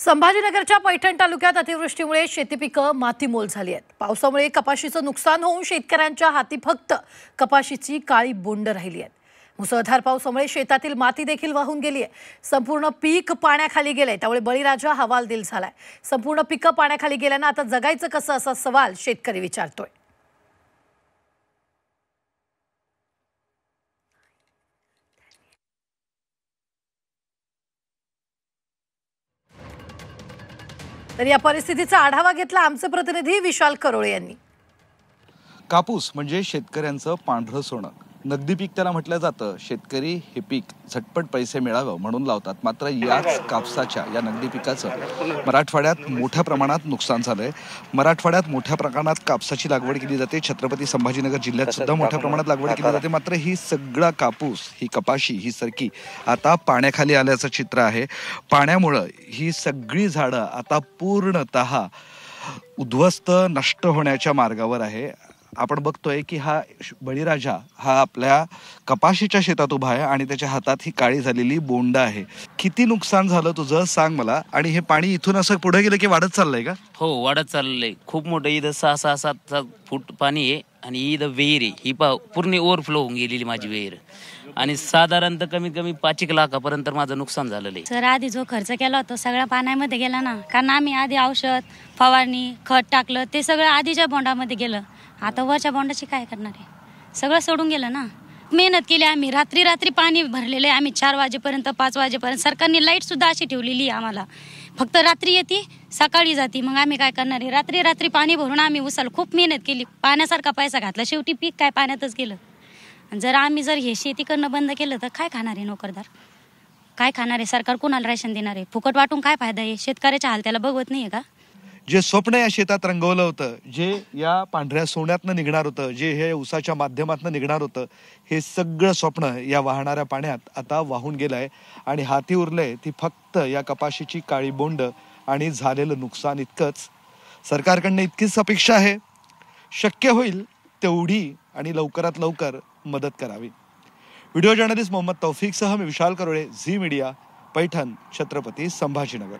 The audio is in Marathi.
संभाजीनगरच्या पैठण तालुक्यात अतिवृष्टीमुळे शेती पिकं मातीमोल झाली आहेत। पावसामुळे कपाशीचं नुकसान होऊन शेतकऱ्यांच्या हाती फक्त कपाशीची काळी बोंड राहिली आहेत। मुसळधार पावसामुळे शेतातील माती देखील वाहून गेली आहे। संपूर्ण पीक पाण्याखाली गेलंय, त्यामुळे बळीराजा हवालदिल झालाय। संपूर्ण पिकं पाण्याखाली गेल्यानं आता जगायचं कसं असा सवाल शेतकरी विचारतोय। तर या परिस्थितीचा आढावा घेतला आमचे प्रतिनिधी विशाल करोळे यांनी। कापूस म्हणजे शेतकऱ्यांचं पांढरं सोनं, नगदी पीक त्याला म्हटलं जातं। शेतकरी हे पीक झटपट पैसे मिळावं म्हणून लावतात, मात्र याच कापसाच्या या नगदी पिकाचं मराठवाड्यात मोठ्या प्रमाणात नुकसान झालंय। मराठवाड्यात मोठ्या प्रमाणात कापसाची लागवड केली जाते, छत्रपती संभाजीनगर जिल्ह्यात सुद्धा मोठ्या प्रमाणात लागवड केली जाते। मात्र ही सगळा कापूस, ही कपाशी, ही सरकी आता पाण्याखाली आल्याचं चित्र आहे। पाण्यामुळे ही सगळी झाडं आता पूर्णतः उद्ध्वस्त, नष्ट होण्याच्या मार्गावर आहे। आपण बघतोय की हा बळीराजा हा आपल्या कपाशीच्या शेतात उभा आहे आणि त्याच्या हातात ही काळी झालेली बोंड आहे। किती नुकसान झालं तुझं सांग मला। आणि हे पाणी इथून असं पुढे गेलं की वाढत चाललंय का? हो, वाढत चाललंय। खूप मोठं इथं 6-7 फूट पाणी आहे आणि इथं विहीर आहे, ही पूर्ण ओव्हरफ्लो होऊन गेलेली माझी विहीर। आणि साधारणतः कमीत कमी 5 लाखापर्यंत माझं नुकसान झालेलं आहे। सर, आधी जो खर्च केला होता सगळा पाण्यामध्ये गेला ना, कारण आम्ही आधी औषध फवारणी खत टाकलं, ते सगळं आधीच्या बोंडामध्ये गेलं। आता वरच्या बोंडाची काय करणार आहे, सगळं सोडून गेलं ना। मेहनत केली आम्ही, रात्री रात्री पाणी भरलेलं आहे आम्ही 4 वाजेपर्यंत 5 वाजेपर्यंत। सरकारने लाईट सुद्धा अशी ठेवलेली आहे आम्हाला, फक्त रात्री येते सकाळी जाते। मग आम्ही काय करणार आहे, रात्री रात्री पाणी भरून आम्ही उसाला खूप मेहनत केली, पाण्यासारखा पैसा घातला, शेवटी पीक काय पाण्यातच गेलं। जर आम्ही हे शेती करणं बंद केलं तर काय खाणार आहे नोकरदार, काय खाणार आहे? सरकार कोणाला राशन देणार आहे? फुकट वाटून काय फायदा आहे? शेतकऱ्याच्या हाल त्याला बघवत नाहीये का? जे स्वप्न या शेतात रंगवलं होतं, जे या पांढऱ्या सोन्यातनं निघणार होतं, जे हे ऊसाच्या माध्यमातून निघणार होतं, हे सगळं स्वप्न या वाहणाऱ्या पाण्यात आता वाहून गेलंय। आणि हाती उरलंय ती फक्त या कपाशीची काळी बोंड आणि झालेलं नुकसान इतकंच। सरकारकडनं इतकीच अपेक्षा आहे, शक्य होईल तेवढी आणि लवकरात लवकर मदत करावी। व्हिडिओ जर्नलिस्ट मोहम्मद तौफिकसह मी विशाल करोळे, झी मीडिया, पैठण, छत्रपती संभाजीनगर।